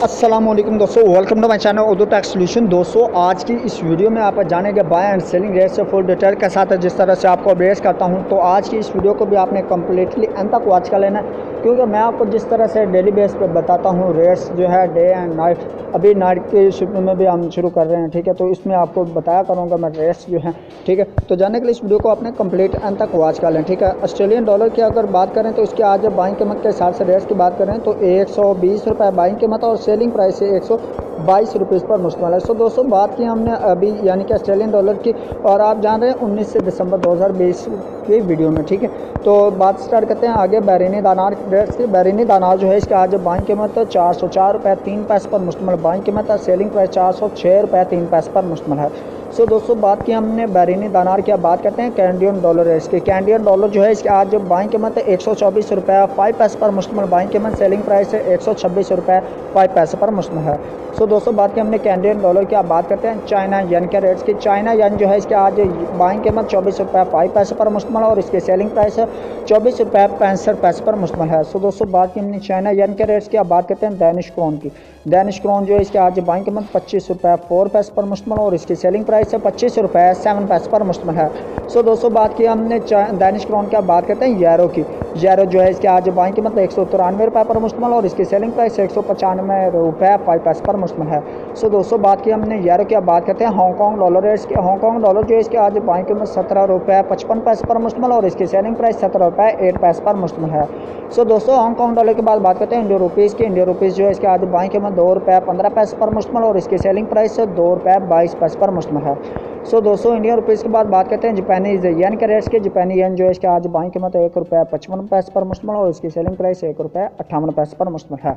अस्सलाम वालेकुम दोस्तों, welcome to my channel Urdu tech solution. दोस्तों आज की इस वीडियो में आप जानेंगे बाय एंड सेलिंग रेट से फुल डिटेल के साथ जिस तरह से आपको अपडेट करता हूं। तो आज की इस वीडियो को भी आपने कम्प्लीटली अंत तक वॉच कर लेना, क्योंकि मैं आपको जिस तरह से डेली बेस पे बताता हूं रेट्स जो है डे एंड नाइट। अभी नाइट के शिफ्ट में भी हम शुरू कर रहे हैं, ठीक है। तो इसमें आपको बताया करूँगा मैं रेट्स जो हैं, ठीक है। तो जानने के लिए इस वीडियो को आपने कंप्लीट अंत तक वॉच कर लें, ठीक है। ऑस्ट्रेलियन डॉलर की अगर बात करें तो इसके आज बाइंग कीमत के हिसाब से रेट्स की बात करें तो 120 रुपये बाइंग कीमत और सेलिंग प्राइस है 122 रुपीज़ पर मुश्तमिल है। सो दोस्तों बात की हमने अभी यानी कि ऑस्ट्रेलियन डॉलर की, और आप जान रहे हैं 19 दिसंबर 2020 की वीडियो में, ठीक है। तो बात स्टार्ट करते हैं आगे बैरिनी दानार रेट्स की। बैरिनी दानार जो है इसका आज बाइंग कीमत 404 रुपये 3 पैसे पर मुश्तमिल बाइंग कीमत है। सेलिंग प्राइस 406 रुपये 3 पैसे पर मुश्तमिल है। सो दोस्तों बात की हमने बैरिनी दानार की, अब बात करते हैं कैनेडियन डॉलर रेट्स की। कैनेडियन डॉलर जो है इसके आज बाइंग कीमत है 124 रुपये 5 पैसे पर मुश्तमिल बाइंग कीमत। सेलिंग प्राइस है 126 रुपये 5 पैसे पर मुश्तमिल है। सो दोस्तों बात की हमने कैनेडियन डॉलर की, अब बात करते हैं चाइना यन के रेट्स की। चाइना यन जो है इसके आज बाइंग कीमत 24 रुपये 5 पैसे पर मुश्तमिल है और इसकी सेलिंग प्राइस है 24 रुपये 65 पैसे पर मुश्तमिल है। सो दोस्तों बात की हमने चाइना यन के रेट्स की, अब बात करते हैं डेनिश क्रोन की। डेनिश क्रोन जो है इसके आज बाइंग कीमत 25 रुपये 4 पैसे पर मुश्तमिल और इसकी सेलिंग प्राइस है 25 रुपये 7 पैसे पर मुश्तमिल है। सो दोस्तों बात की हमने डेनिश क्रोन की, अब बात करते हैं यूरो की। यूरो जो है इसके आज बाइंग कीमत 193 रुपये पर मुश्तमिल और इसकी सेलिंग प्राइस 195 रुपये 5 पैसे पर मुश्तमिल है। सो दोस्तों बात की हमने यूरो की, अब बात करते हैं हांगकॉन्ग डॉलर रेट्स की। हांगकॉन्ग डॉलर जो है इसके आज बाइंग कीमत 17 रुपये 55 पैसे पर मुश्तमिल और इसकी सेलिंग प्राइस 17 रुपये 8 पैसे पर मुश्तमिल है। सो दोस्तों हांगकॉन्ग डॉलर के बाद बात करते हैं इंडियन रुपीज़ की। इंडियन रुपीज़ जो है इसके आज बाइंग कीमत 2 रुपये 15 पैसे पर मुश्तमिल और इसकी सेलिंग प्राइस 2 रुपये 22 पैसे पर मुश्तमिल है। सो दोस्तों इंडियन रुपीज़ के बाद बात करते हैं जापानीज येन के रेट्स के। जापानी येन जो है इसके आज बाइंग कीमत 1 रुपये 55 पैसे पर मुश्तमिल और इसकी सेलिंग प्राइस 1 रुपये 58 पैसे पर मुश्तमिल है।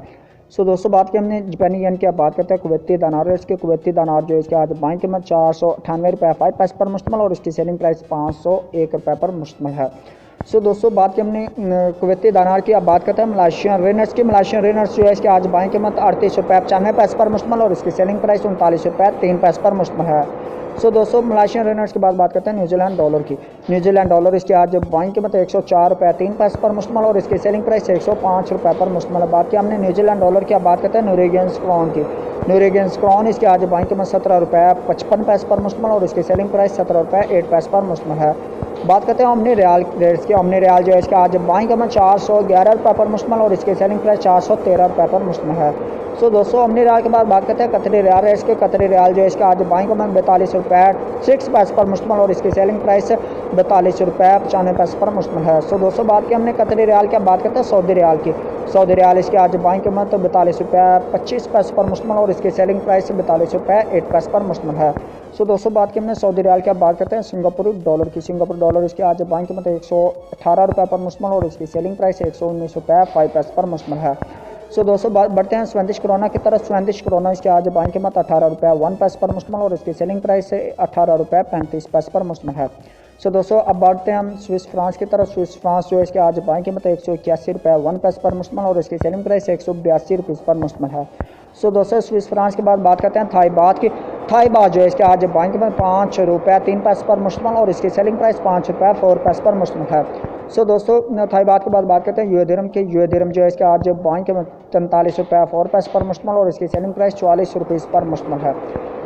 सो दोस्तों बात की हमने जापानी येन की, अब बात करते हैं कुवैती दिनार रेट्स के। कुवैती दिनार जो है इसके आज बाइंग कीमत 498 रुपये 5 पैसे पर मुश्तमिल और इसकी सेलिंग प्राइस 501 रुपये पर मुश्तमिल है। सो दोस्तों बात की हमने कुवैती दिनार की, अब बात करते हैं मलेशियन रिनर्स की। मलेशियन रिनर्स जो है इसके आज बाइंग कीमत 38 रुपये 95 पैसे पर मुश्तमिल और इसकी सेलिंग प्राइस 39 रुपये 3 पैसे पर मुश्तमिल है। सो दोस्तों मलेशियन रिनर्स के बाद बात करते हैं न्यूजीलैंड डॉलर की। न्यूजीलैंड डॉलर इसके आज बाइंग कीमत 104 रुपये 3 पैसे पर मुश्तमिल और इसकी सेलिंग प्राइस 105 रुपये पर मुश्तमिल है। बात की हमने न्यूजीलैंड डॉलर की, अब बात करते हैं नॉर्वेजियन क्रोन की। नॉर्वेजियन क्रोन इसके आज बाइंग कीमत 17 रुपये 55 पैसे पर मुश्तमिल और इसकी सेलिंग प्राइस 17 रुपये 8 पैसे पर मुश्तमिल है। बात करते हैं ओमनी रियाल रेट्स की। ओमनी रियाल जो है इसका आज बाइंग कीमत 411 रुपये पर मुश्तमिल और इसकी सेलिंग प्राइस 413 रुपये पर मुश्तमिल है। सो दोस्तों ओमनी रियाल के बाद बात करते हैं कतरी रियाल रेट्स के। कतरी रियाल जो है इसका आज बाइंग कीमत 42 रुपये 6 पैसे पर मुश्तमिल और इसकी सेलिंग प्राइस 42 रुपये 95 पैसे पर मुश्तमिल है। सो दोस्तों बात की हमने कतरी रियाल की, बात करते हैं सऊदी रियाल की। सऊदी रियाल इसके आज बाइंग कीमत 42 रुपये 25 पैसे पर मुश्तमिल और इसकी सेलिंग प्राइस 42 रुपये 8 पैसे पर मुश्तमिल है। सो दोस्तों बात की हमने सऊदी रियाल की, अब बात करते हैं सिंगापुर डॉलर की। सिंगापुर डॉलर इसके आज बाइंग कीमत 118 रुपये पर मुश्तमिल और इसकी सेलिंग प्राइस 119 रुपये 5 पैसे पर मुश्तमिल है। सो दोस्तों बढ़ते हैं स्वेंटिश क्रोना की तरफ। स्वेंटिश क्रोना इसके आज बाइंग कीमत 18 रुपये 1 पैसे पर मुश्तमिल और इसकी सेलिंग प्राइस 18 रुपये 35 पैसे पर मुश्तमिल है। सो दोस्तों अब बढ़ते हैं हम स्विस फ्रांस की तरफ। स्विस फ्रांस जो है इसके आज बाइंग कीमत 181 रुपये 1 पैसे पर मुश्तमिल और इसकी सेलिंग प्राइस 182 रुपये पर मुश्तमिल है। सो दोस्तों स्विस फ्रांस के बाद बात करते हैं थाई बात की। थाई बात जो है इसके आज बाइंग कीमत 5 रुपये 3 पैसे पर मुश्तमिल और इसकी सेलिंग प्राइस 5 रुपये 4 पैसे पर मुश्तमिल है। सो दोस्तों थाई बात के बाद बात करते हैं यूए दिरहम की। यूए दिरहम जो है इसके आज बाइंग कीमत 43 रुपये 4 पैसे पर मुश्तमिल और इसकी सेलिंग प्राइस 44 रुपये पर मुश्तमिल है।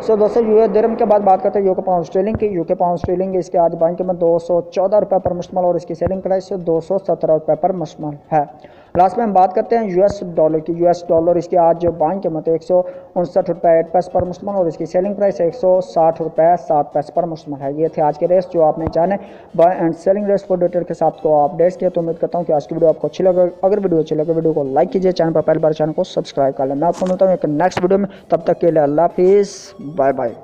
सो दोस्तों यूए दिरहम के बाद बात करते हैं यूके पाउंड स्टर्लिंग की। यूके पाउंड स्टर्लिंग इसके आज बाइंग कीमत 214 रुपये पर मुश्तमिल और इसकी सेलिंग प्राइस 217 रुपये पर मुश्तमिल है। लास्ट में हम बात करते हैं यूएस डॉलर की। यूएस डॉलर इसकी आज बाइंग कीमत 159 रुपये 8 पैसे पर मुश्तमिल और इसकी सेलिंग प्राइस 160 रुपये 7 पैसे पर मुश्तमिल है। ये थे आज के रेट्स जो आपने जाने buy and selling rates for detail के साथ को अपडेट्स किया। तो उम्मीद करता हूँ कि आज की वीडियो आपको अच्छी लगे। अगर वीडियो अच्छी लगे वीडियो को लाइक कीजिए, चैनल पर पहली बार चैनल को सब्सक्राइब कर लें। मैं आपको मिलता हूँ एक नेक्स्ट वीडियो में, तब तक के लिए अल्लाह हाफिज़, बाय बाय।